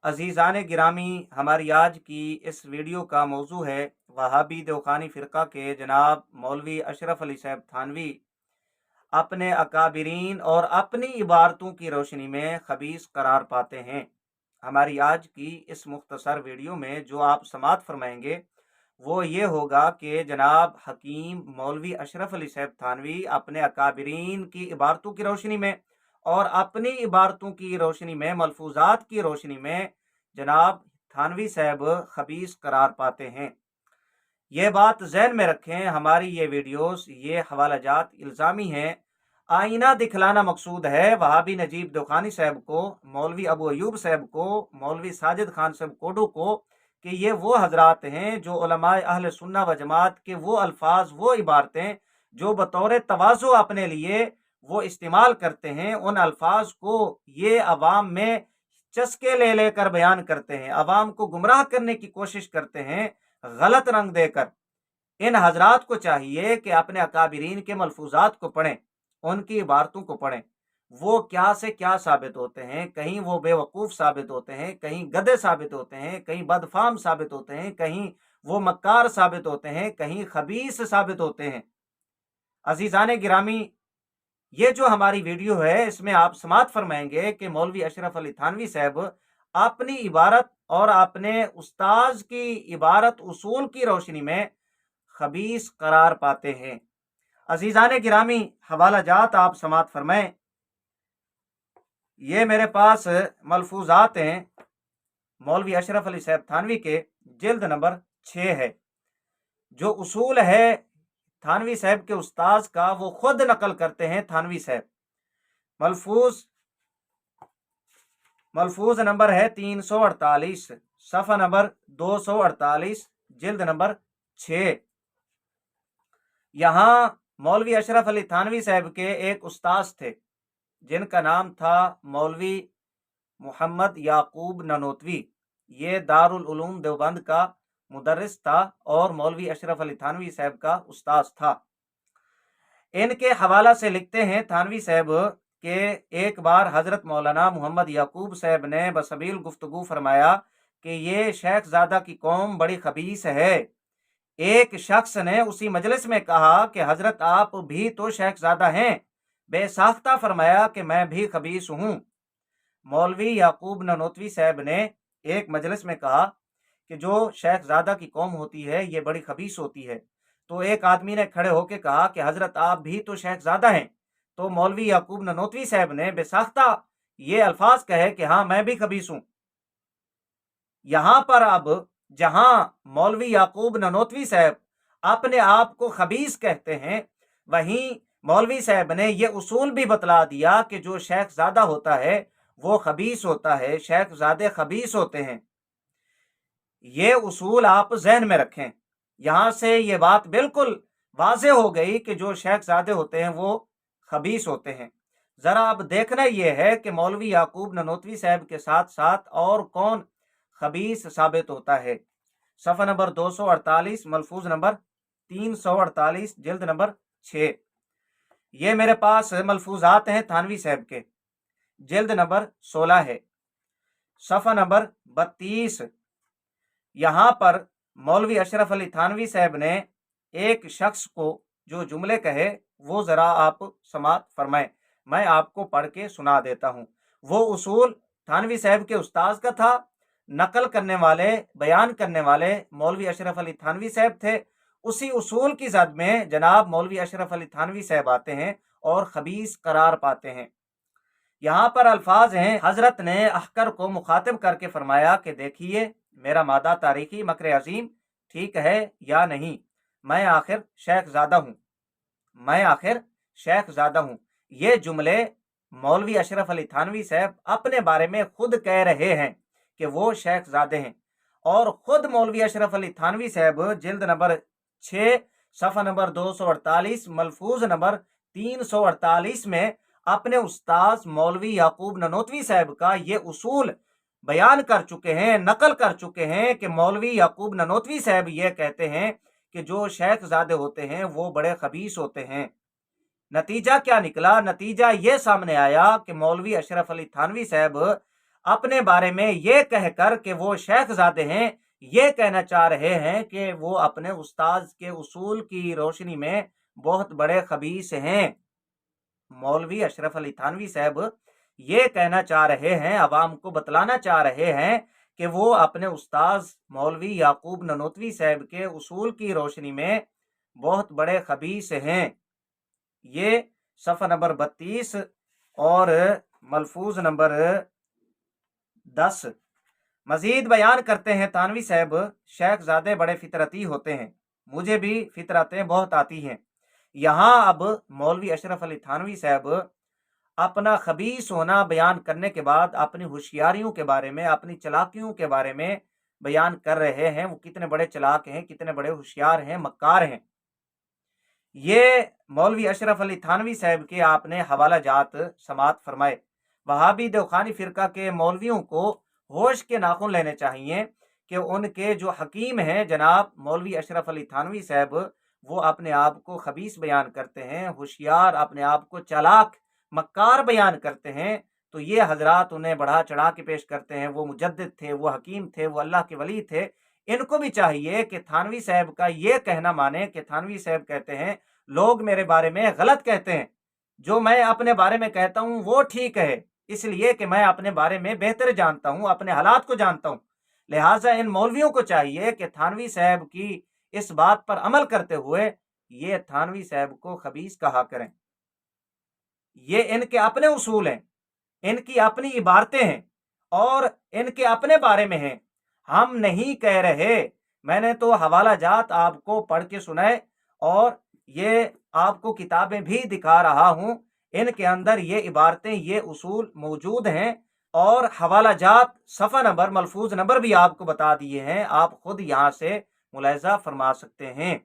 अजीज़ान गिरामी, हमारी आज की इस वीडियो का मौजू है वहाबी देवखानी फ़िरक़ा के जनाब मौलवी अशरफ अली साहब थानवी अपने अकाबिरीन और अपनी इबारतों की रोशनी में खबीस करार पाते हैं। हमारी आज की इस मुख्तसर वीडियो में जो आप समाअत फरमाएंगे वो ये होगा कि जनाब हकीम मौलवी अशरफ अली साहब थानवी अपने अकाबिरीन की इबारतों की रोशनी में और अपनी इबारतों की रोशनी में, मलफूजात की रोशनी में जनाब थानवी साहब खबीस करार पाते हैं। ये बात जहन में रखें, हमारी ये वीडियोस, ये हवालाजात इल्ज़ामी हैं। आईना दिखलाना मकसूद है वहाबी नजीब दोखानी साहब को, मौलवी अबू अयूब साहब को, मौलवी साजिद खान साहब कोडू को कि ये वो हजरात हैं जो उलमाए अहले सुन्ना व जमात के वो अल्फाज, वो इबारतें जो बतौर तवाज़ु अपने लिए वो इस्तेमाल करते हैं, उन अल्फाज को ये अवाम में चस्के ले लेकर बयान करते हैं, अवाम को गुमराह करने की कोशिश करते हैं गलत रंग देकर। इन हजरात को चाहिए कि अपने अकाबिरीन के मलफूजात को पढ़ें, उनकी इबारतों को पढ़ें। वो क्या से क्या साबित होते हैं, कहीं वो बेवकूफ़ साबित होते हैं, कहीं गधे साबित होते हैं, कहीं बदफाम साबित होते हैं, कहीं वो मक्कार साबित होते हैं, कहीं खबीस साबित होते हैं। अजीज़ान गिरामी, ये जो हमारी वीडियो है इसमें आप समाअत फरमाएंगे कि मौलवी अशरफ अली थानवी साहब अपनी इबारत और अपने उस्ताज की इबारत उसूल की रोशनी में खबीस करार पाते हैं। अजीज़ान गिरामी, हवाला जात आप समाअत फरमाएं। ये मेरे पास मलफूजात हैं मौलवी अशरफ अली साहब थानवी के, जिल्द नंबर 6 है। जो उसूल है थानवी साहब के उस्ताज का वो खुद नकल करते हैं थानवी साहब। मलफूज नंबर है 348, सफ़ा नंबर 248, जिल्द नंबर 6। यहाँ मौलवी अशरफ अली थानवी साहब के एक उस्ताद थे जिनका नाम था मौलवी मोहम्मद याकूब ननोतवी। ये दारुल उलूम देवबंद का मुदर्रिस था और मौलवी अशरफ अली थानवी साहब का उस्ताद था। इनके हवाला से लिखते हैं थानवी साहब के एक बार हजरत मौलाना मोहम्मद याकूब साहब ने बसबील गुफ्तगू फरमाया कि ये शेख ज़ादा की कौम बड़ी खबीस है। एक शख्स ने उसी मजलिस में कहा कि हजरत आप भी तो शेख ज़ादा हैं। बेसाख्ता फरमाया कि मैं भी खबीस हूँ। मौलवी याकूब ननोतवी साहब ने एक मजलिस में कहा कि जो शेख ज़ादा की कौम होती है ये बड़ी खबीस होती है। तो एक आदमी ने खड़े होकर कहा कि हजरत आप भी तो शेख ज़ादा हैं। तो मौलवी याकूब ननोतवी साहब ने बेसाख्ता ये अल्फाज कहे कि हाँ, मैं भी खबीस हूँ। यहाँ पर अब जहाँ मौलवी याकूब ननोतवी साहब अपने आप को खबीस कहते हैं, वहीं मौलवी साहब ने यह उसूल भी बतला दिया कि जो शेख ज़ादा होता है वो खबीस होता है, शेख ज़ादे खबीस होते हैं। ये उसूल आप जहन में रखें। यहाँ से ये बात बिल्कुल वाज़े हो गई कि जो शेख ज़ादे होते हैं वो खबीस होते हैं। ज़रा अब देखना यह है कि मौलवी याकूब ननोतवी साहब के साथ साथ और कौन खबीस साबित होता है। सफ़ा नंबर 248, मलफूज नंबर 348, जिल्द नंबर 6। ये मेरे पास मलफूजात हैं थानवी साहब के, जिल्द नंबर 16 है, सफ़ा नंबर 32। यहाँ पर मौलवी अशरफ अली थानवी साहब ने एक शख्स को जो जुमले कहे वो ज़रा आप समाअत फरमाएं। मैं आपको पढ़ के सुना देता हूँ। वो उसूल थानवी साहब के उस्ताद का था। नकल करने वाले, बयान करने वाले मौलवी अशरफ अली थानवी साहब थे। उसी उसूल की जद में जनाब मौलवी अशरफ अली थानवी साहब आते हैं और खबीस करार पाते हैं। यहाँ पर अल्फाज हैं, हजरत ने अहकर को मुखातिब करके फरमाया कि देखिए मेरा मादा तारीखी मकर अजीम ठीक है या नहीं, मैं आखिर शेख ज़ादा हूँ, मैं आखिर शेख ज़ादा हूँ। ये जुमले मौलवी अशरफ अली थानवी साहब अपने बारे में खुद कह रहे हैं कि वो शेख ज़ादे हैं। और खुद मौलवी अशरफ अली थानवी साहब जिल्द नंबर 6, सफ़ा नंबर 248, मलफूज नंबर 348 में अपने उस्ताद मौलवी याकूब ननोतवी साहब का ये उसूल बयान कर चुके हैं, नकल कर चुके हैं कि मौलवी याकूब ननोतवी साहब ये कहते हैं कि जो शेख ज़ादे होते हैं वो बड़े खबीस होते हैं। नतीजा क्या निकला? नतीजा ये सामने आया कि मौलवी अशरफ अली थानवी साहब अपने बारे में ये कहकर कि वो शेखजादे हैं, ये कहना चाह रहे हैं कि वो अपने उस्ताद के उसूल की रोशनी में बहुत बड़े खबीस हैं। मौलवी अशरफ अली थानवी साहब ये कहना चाह रहे हैं, अवाम को बतलाना चाह रहे हैं कि वो अपने उस्ताद मौलवी याकूब ननोतवी साहब के उसूल की रोशनी में बहुत बड़े खबीस हैं। ये सफ़ा नंबर 32 और मलफूज नंबर 10। मजीद बयान करते हैं थानवी साहब, शेखजादे बड़े फितरती होते हैं, मुझे भी फितरतें बहुत आती हैं। यहाँ अब मौलवी अशरफ अली थानवी साहब अपना खबीस होना बयान करने के बाद अपनी होशियारियों के बारे में, अपनी चालाकियों के बारे में बयान कर रहे हैं। वो कितने बड़े चालाक हैं, कितने बड़े होशियार हैं, मक्कार हैं। ये मौलवी अशरफ अली थानवी साहब के आपने हवाला जात समात फरमाए। वहाबी देवखानी फिरका के मौलवियों को होश के नाखून लेने चाहिए कि उनके जो हकीम हैं जनाब मौलवी अशरफ अली थानवी साहब, वो अपने आप को खबीस बयान करते हैं, होशियार, अपने आप को चालाक मक्कार बयान करते हैं। तो ये हजरात उन्हें बढ़ा चढ़ा के पेश करते हैं। वो मुजद्दिद थे, वो हकीम थे, वो अल्लाह के वली थे। इनको भी चाहिए कि थानवी साहब का ये कहना माने कि थानवी साहब कहते हैं लोग मेरे बारे में गलत कहते हैं, जो मैं अपने बारे में कहता हूँ वो ठीक है, इसलिए कि मैं अपने बारे में बेहतर जानता हूँ, अपने हालात को जानता हूँ। लिहाजा इन मौलवियों को चाहिए कि थानवी साहब की इस बात पर अमल करते हुए ये थानवी साहब को खबीस कहा करें। ये इनके अपने उसूल हैं, इनकी अपनी इबारतें हैं और इनके अपने बारे में हैं। हम नहीं कह रहे, मैंने तो हवाला जात आपको पढ़ के सुनाए और ये आपको किताबें भी दिखा रहा हूं। इनके अंदर ये इबारतें, ये उसूल मौजूद हैं और हवाला जात सफ़ा नंबर, मलफूज नंबर भी आपको बता दिए हैं। आप खुद यहाँ से मुलाहिजा फरमा सकते हैं।